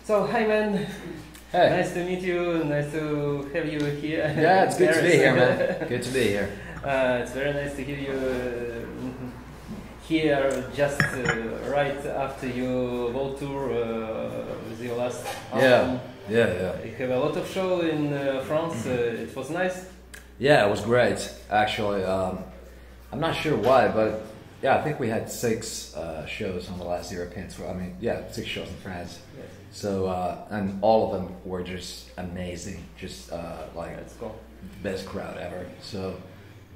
So, hi man. Hey. Nice to meet you. Nice to have you here. Yeah, it's good to be here, man. Good to be here. It's very nice to hear you here just right after your world tour with your last album. Yeah. You have a lot of show in France. It was nice. Yeah, it was great, actually. I'm not sure why, but yeah, I think we had 6 shows on the last European tour. I mean, yeah, 6 shows in France. Yes. So, and all of them were just amazing. Just like Let's go. best crowd ever. So,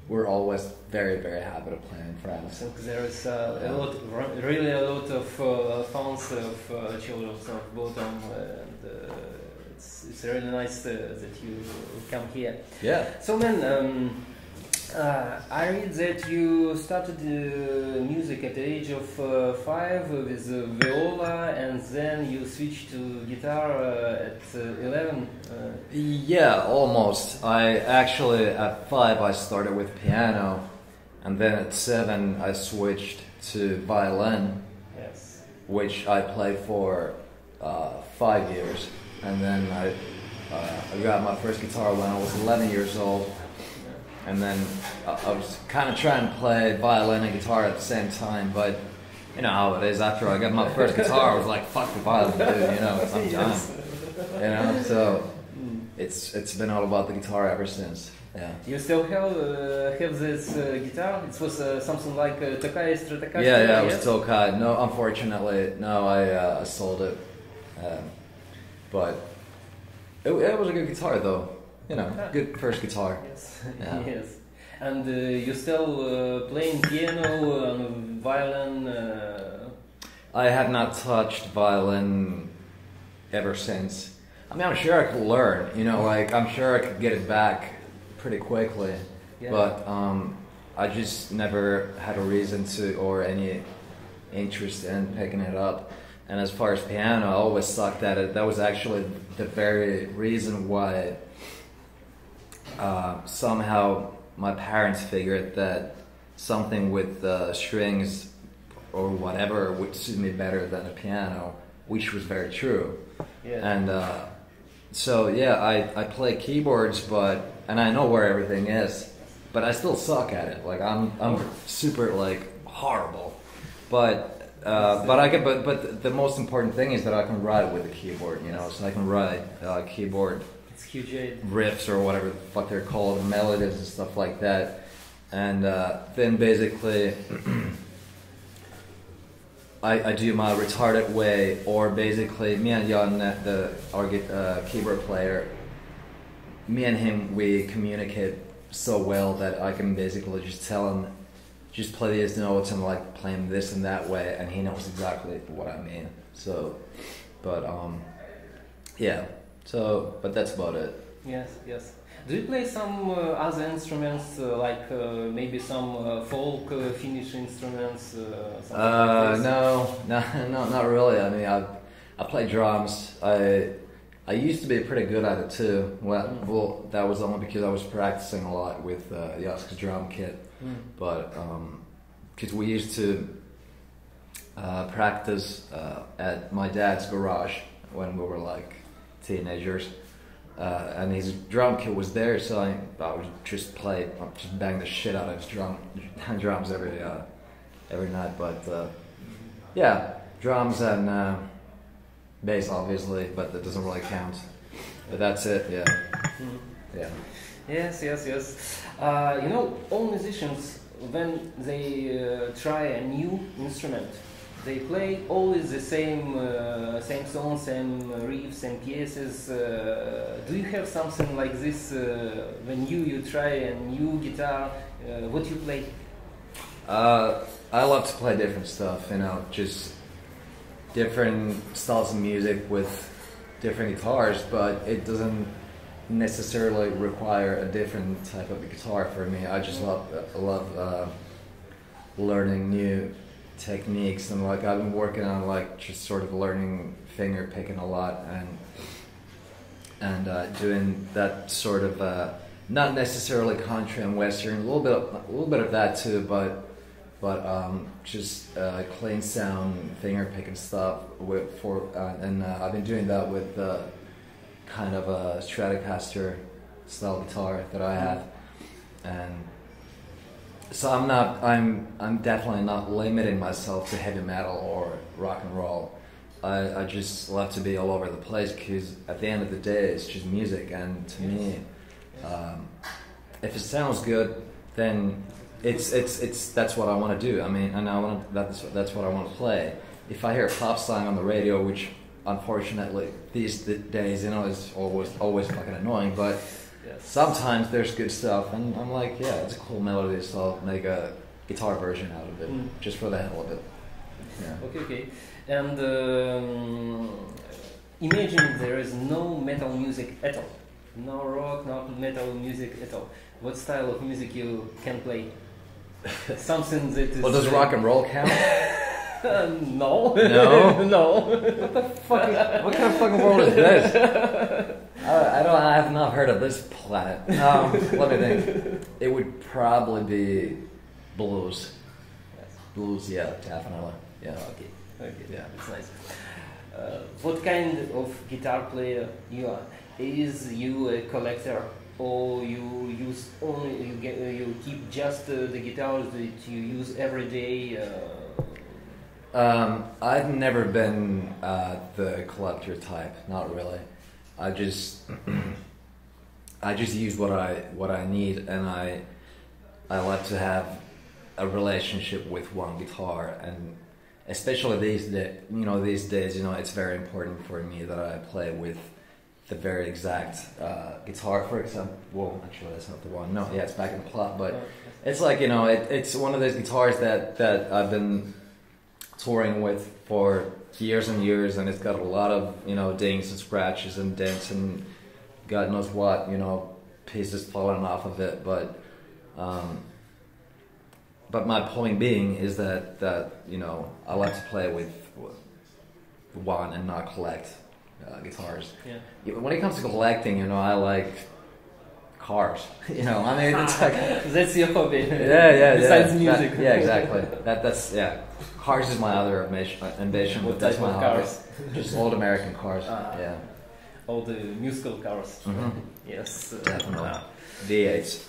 we're always very, very happy to play in I France. think there is really a lot of fans of children of Bodom, and it's really nice that you come here. Yeah. So man, I read that you started music at the age of 5 with viola, and then you switched to guitar at 11. Yeah, almost. I actually, at 5, I started with piano, and then at 7, I switched to violin, Yes. which I played for 5 years, and then I got my first guitar when I was 11 years old. And then I was kind of trying to play violin and guitar at the same time, but you know how it is. After I got my first guitar, I was like, "Fuck the violin, dude!" You know, I'm done. You know, so it's been all about the guitar ever since. Yeah. You still have this guitar? It was something like Tokai Stratocaster? Yeah, it yes? was Tokai. No, unfortunately, no. I sold it, but it was a good guitar though. You know, good first guitar. Yes. Yeah. Yes. And you still playing piano, violin? I have not touched violin ever since. I mean, I'm sure I could learn. You know, like I'm sure I could get it back pretty quickly. Yeah. But I just never had a reason to or any interest in picking it up. And as far as piano, I always sucked at it. That was actually the very reason why. Somehow my parents figured that something with strings or whatever would suit me better than a piano, which was very true. Yeah. And so yeah, I play keyboards, and I know where everything is, but I still suck at it. Like I'm super like horrible, but the most important thing is that I can write with the keyboard, you know, so I can write keyboard riffs or whatever the fuck they're called, melodies and stuff like that, and then basically I do my retarded way, or basically me and Jan, our keyboard player, me and him, we communicate so well that I can basically just tell him, just play these notes and like play him this and that way, and he knows exactly what I mean. So, but yeah. So, but that's about it. Yes, yes. Do you play some other instruments, like maybe some folk Finnish instruments? Something like this? No, not really. I mean, I play drums. I used to be pretty good at it too. Well, that was only because I was practicing a lot with Jaska's drum kit. But because we used to practice at my dad's garage when we were like teenagers, and his drum kit was there, so I would just bang the shit out of his drums every night. But yeah, drums and bass obviously, but that doesn't really count. But that's it. Yeah. Yeah. Yes. You know, all musicians, when they try a new instrument, they play always the same songs, same riffs, same pieces. Do you have something like this when you try a new guitar? What you play? I love to play different stuff. You know, just different styles of music with different guitars, but it doesn't necessarily require a different type of guitar for me. I just love learning new techniques, and like I've been working on like just sort of learning finger picking a lot, and doing that sort of not necessarily country and western, a little bit of that too, but but just clean sound, finger picking stuff and I've been doing that with kind of a Stratocaster style guitar that I have, and so I'm definitely not limiting myself to heavy metal or rock and roll. I just love to be all over the place because at the end of the day it's just music, and to me, if it sounds good, then it's that's what I want to do. I mean, and that's what I want to play. If I hear a pop song on the radio, which unfortunately these days, is always fucking annoying, but sometimes there's good stuff, and I'm like, yeah, it's a cool melody, so I'll make a guitar version out of it, just for the hell of it. Yeah. Okay. And imagine there is no metal music at all, no rock, no metal music at all. What style of music you can play? Something that is. Well, does rock and roll count? No. No? No. What the fuck? What kind of fucking world is this? I have not heard of this planet. Let me think. It would probably be blues. Blues, yeah, definitely. Yeah. Okay. Yeah. That's nice. What kind of guitar player you are? Is you a collector, or you use only you keep just the guitars that you use every day? I've never been the collector type. Not really. I just use what I need, and I like to have a relationship with one guitar, and especially these days, it's very important for me that I play with the very exact guitar. For example, well, actually that's not the one. No, yeah, it's back in the plot, but it's like it's one of those guitars that I've been touring with for years and years, and it's got a lot of dings and scratches and dents and God knows what pieces falling off of it, but my point being is that I like to play with one and not collect guitars. Yeah. When it comes to collecting, I like cars. I mean, it's like that's your hobby. Yeah. Besides music. Exactly. That's Cars is my other ambition, but that's my hobby. Cars? Just old American cars. Yeah. All the musical cars. Mm-hmm. Yes. Definitely. V8s.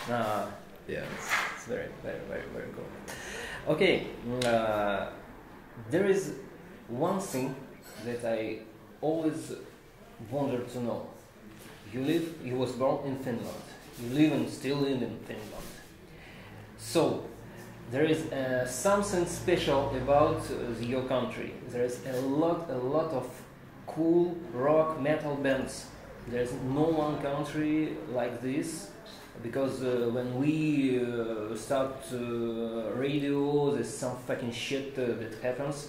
Yeah. It's very, very, very, very cool. Okay. There is one thing that I always wanted to know. You was born in Finland. You live and still live in Finland. So there is something special about your country. There is a lot of cool rock metal bands. There is no one country like this, because when we start radio, there's some fucking shit that happens.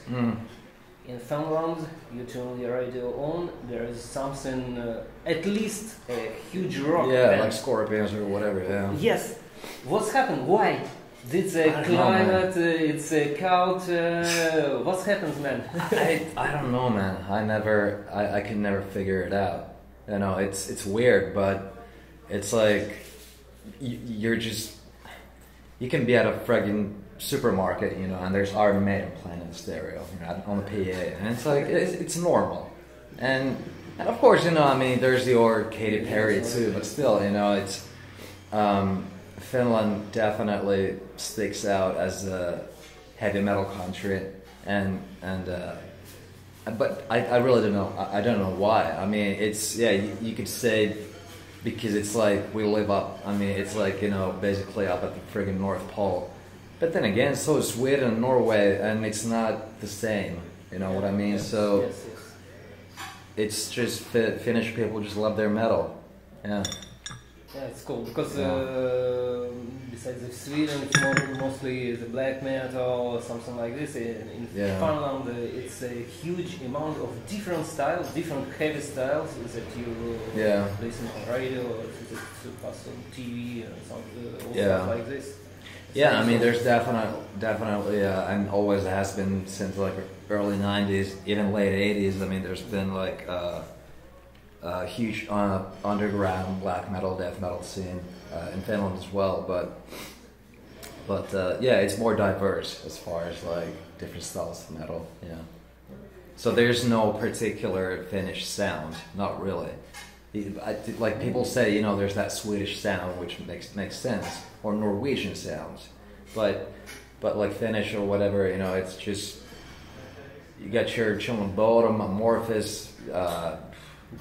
In Finland, you turn the radio on, there is something, at least a huge rock band. Like Scorpions or whatever, yeah. Yes. What's happened? Why? It's a climate, it's a cold, what happens, man? I don't know, man. I can never figure it out. It's weird, but it's like, you can be at a friggin' supermarket, and there's Iron Maiden playing in stereo, on the PA, and it's like it's normal, and of course, there's your Katy Perry too, but still, it's Finland definitely sticks out as a heavy metal country, but I really don't know. I don't know why. I mean, you could say because it's like we live up. I mean, it's like basically up at the friggin' North Pole. But then again, so is Sweden and Norway, and it's not the same. You know what I mean? So it's just Finnish people just love their metal. Yeah. Yeah, it's cool because besides of Sweden, it's mostly the black metal or something like this. In Finland, it's a huge amount of different styles, different heavy styles that you listen on radio or that pass on TV and stuff like this. Yeah, I mean, there's definitely, and always has been since like early '90s, even late '80s. I mean, there's been like a huge underground black metal, death metal scene in Finland as well. But But yeah, it's more diverse as far as like different styles of metal. Yeah. So there's no particular Finnish sound, not really. Like people say, you know, there's that Swedish sound which makes sense, or Norwegian sounds, but like Finnish or whatever, you know, it's just you got your children Bodom, Amorphous,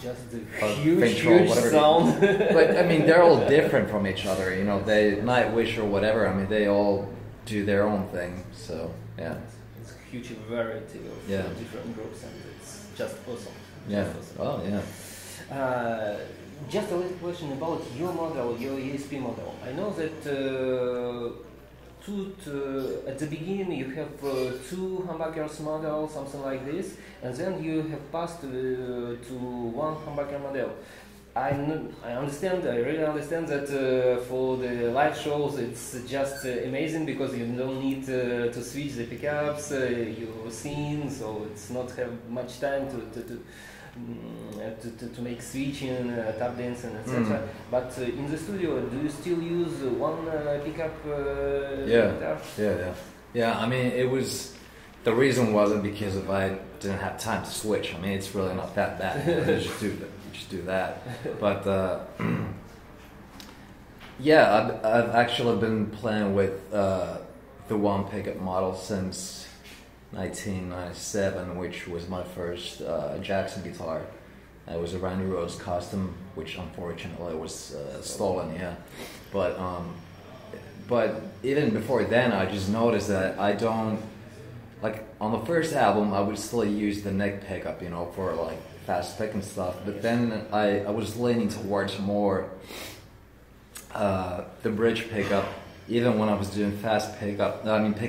just the huge whatever. sound. But I mean, they're all different from each other. You know, they Nightwish or whatever. I mean, they all do their own thing. So yeah, it's a huge variety of different groups, and it's just awesome. Yeah. Oh yeah. Just a little question about your model, your ESP model. I know that at the beginning you have two humbuckers model, something like this, and then you have passed to one humbucker model. I really understand that for the live shows it's just amazing because you don't need to switch the pickups, you sing, so it's not have much time to make switching, tap dancing, etc. But in the studio, do you still use one pickup guitar? Yeah. I mean, it was the reason wasn't because if I didn't have time to switch. I mean, it's really not that bad. You just do that. But yeah, I've actually been playing with the one pickup model since 1997, which was my first Jackson guitar. It was a Randy Rhoads custom, which unfortunately was stolen. Yeah, but even before then, I just noticed that I don't like on the first album. I would still use the neck pickup, you know, for like fast pick and stuff. But then I was leaning towards more the bridge pickup. Even when I was doing fast picking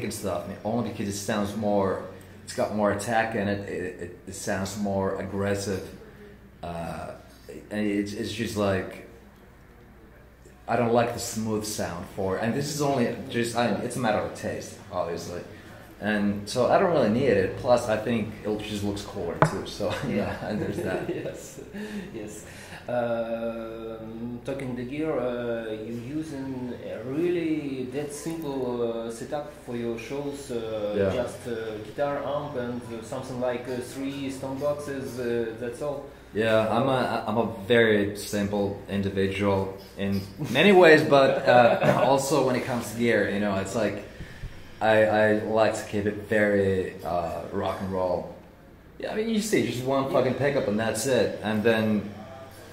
stuff, I mean, only because it sounds more, it's got more attack in it, it sounds more aggressive, and it's just like, I don't like the smooth sound for it, and this is only just, it's a matter of taste, obviously, and so I don't really need it, plus I think it just looks cooler too, so yeah, and there's that. Yes. Talking the gear, you're using a really that simple setup for your shows, just guitar, amp, and something like 3 stone boxes, that's all. Yeah, I'm a very simple individual in many ways, but also when it comes to gear, you know, it's like I like to keep it very rock and roll. Yeah, I mean, you see, just one fucking pickup and that's it, and then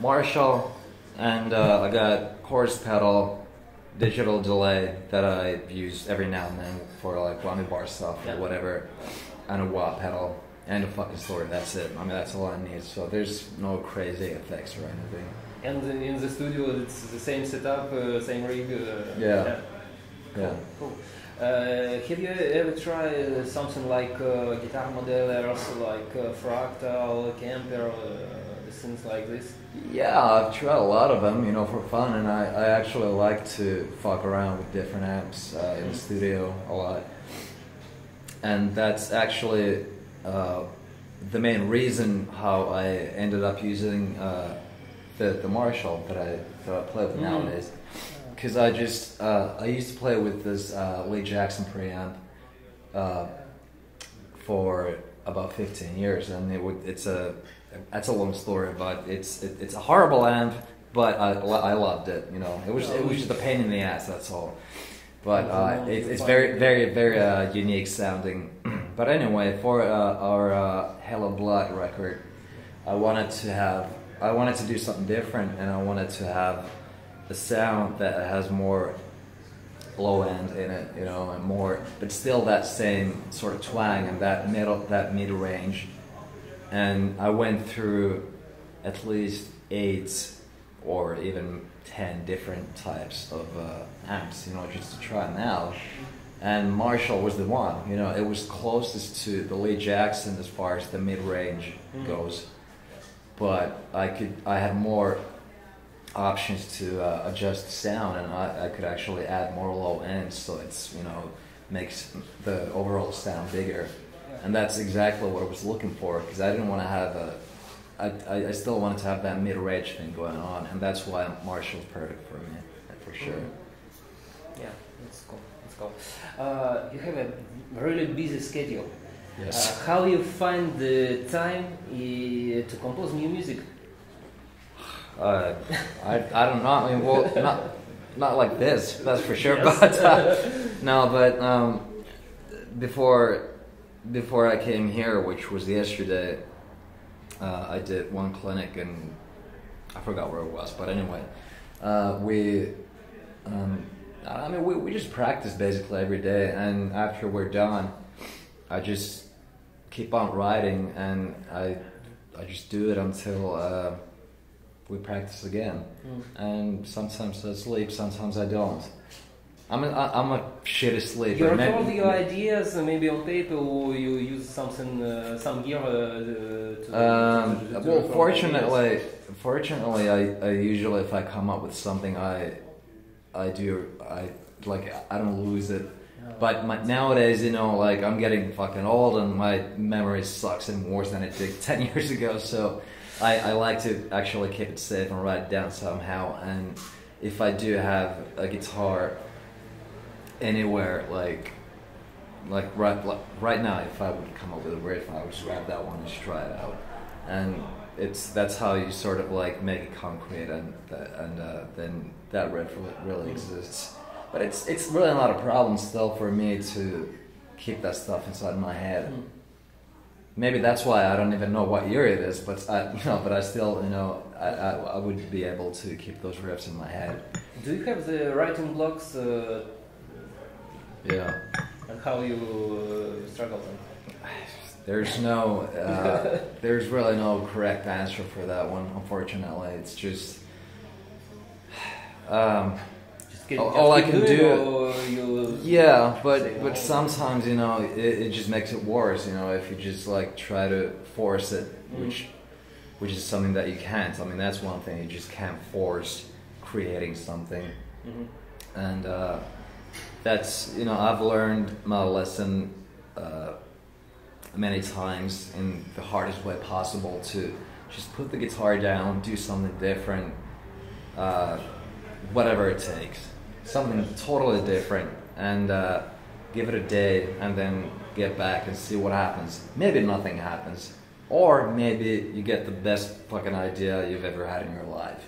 Marshall, and I got chorus pedal, digital delay that I use every now and then for like whammy bar stuff or whatever, and a wah pedal, and a fucking story. That's it. I mean, that's all I need. So there's no crazy effects or anything. And in the studio, it's the same setup, same rig. Cool. Have you ever tried something like guitar modelers, like Fractal, Kemper, things like this? Yeah, I've tried a lot of them, you know, for fun, and I actually like to fuck around with different amps in the studio a lot. And that's actually the main reason how I ended up using the Marshall that I play with nowadays. Because I used to play with this Lee Jackson preamp for about 15 years, and that's a long story, but it's a horrible amp, but I loved it. You know, it was just a pain in the ass. That's all. But it's very very very unique sounding. But anyway, for our Hello Blood record, I wanted to do something different, and I wanted to have a sound that has more low end in it, you know, and more, but still that same sort of twang and that mid range. And I went through at least 8 or even 10 different types of amps, you know, just to try them out. And Marshall was the one, you know, it was closest to the Lee Jackson as far as the mid range goes. But I had more options to adjust the sound, and I could actually add more low ends, so it's, you know, makes the overall sound bigger. And that's exactly what I was looking for, because I didn't want to have I still wanted to have that mid-range thing going on, and that's why Marshall's perfect for me, for sure. Yeah, it's cool. Let's go. You have a really busy schedule. Yes. How you find the time to compose new music? I don't know. I mean, well, not like this, that's for sure. Yes. But before I came here, which was yesterday, I did one clinic and I forgot where it was. But anyway, we just practice basically every day, and after we're done, I just keep on writing, and I just do it until we practice again. And sometimes I sleep, sometimes I don't. I'm a shitty sleeper. You record your ideas maybe on paper, or you use something, some gear well, fortunately, I usually, if I come up with something, I don't lose it. But nowadays, you know, like, I'm getting fucking old and my memory sucks and worse than it did 10 years ago. So I like to actually keep it safe and write it down somehow. And if I do have a guitar anywhere, like right now, if I would come up with a riff, I would just grab that one and just try it out. And that's how you sort of like make it concrete, and then that riff really exists. But it's really not a problem still for me to keep that stuff inside my head. Maybe that's why I don't even know what year it is, but I still, you know, I would be able to keep those riffs in my head. Do you have the writing blocks? Yeah. And how you struggle them? There's there's really no correct answer for that one, unfortunately. It's just, all I can do. Yeah, but sometimes, you know, it just makes it worse. You know, if you just like try to force it, which is something that you can't. I mean, that's one thing, you just can't force creating something. And that's, you know, I've learned my lesson many times in the hardest way possible, to just put the guitar down, do something different, whatever it takes, something totally different, and give it a day, and then get back and see what happens. Maybe nothing happens, or maybe you get the best fucking idea you've ever had in your life.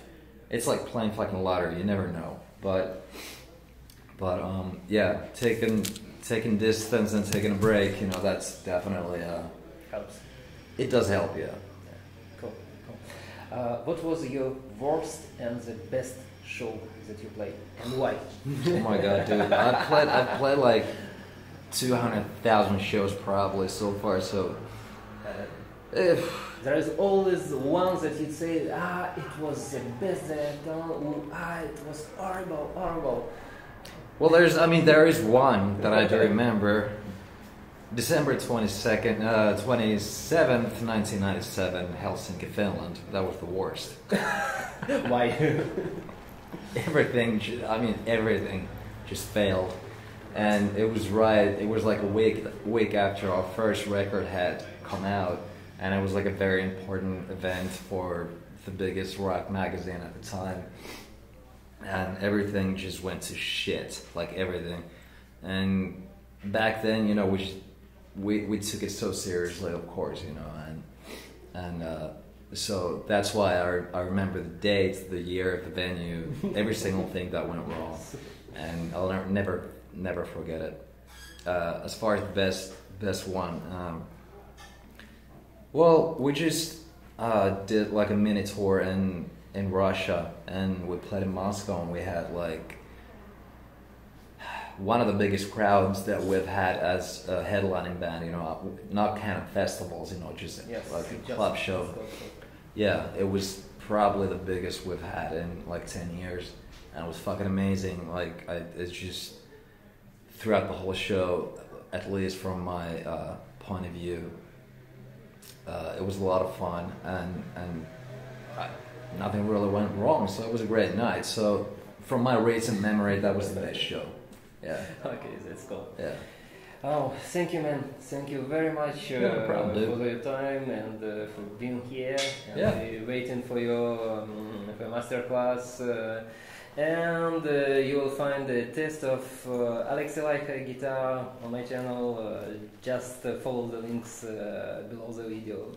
It's like playing fucking lottery, you never know. But yeah, taking distance and taking a break, you know, that's definitely helps. It does help, yeah. Cool. What was your worst and the best show that you played, and why? Oh my god, dude! I've played like 200,000 shows probably so far. So there is always one that you'd say, it was the best that I've done. It was horrible. Well, there is one that I do remember. December 27th, 1997, Helsinki, Finland. That was the worst. Why? Everything just failed. And it was like a week after our first record had come out. And it was like a very important event for the biggest rock magazine at the time. And everything just went to shit, like everything. And back then, you know, we took it so seriously, of course, you know, and so that's why I remember the date, the year, the venue, every single thing that went wrong, and I'll never forget it. As far as the best one, well, we just did like a mini tour in Russia, and we played in Moscow, and we had like one of the biggest crowds that we've had as a headlining band, you know, not kind of festivals, you know, just like a club show. Yeah, it was probably the biggest we've had in like 10 years, and it was fucking amazing. Like, it's just throughout the whole show, at least from my point of view, it was a lot of fun, and nothing really went wrong, so it was a great night. So from my recent memory, that was the best show. Yeah. Okay, that's cool. Yeah. Oh, thank you, man. Thank you very much no problem, for your time and for being here. And yeah. Waiting for your master class. and you will find a test of Alexi Laiho guitar on my channel. Just follow the links below the video.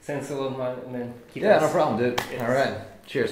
Thanks a lot, man. Yeah, no problem, dude. Yes. All right. Cheers.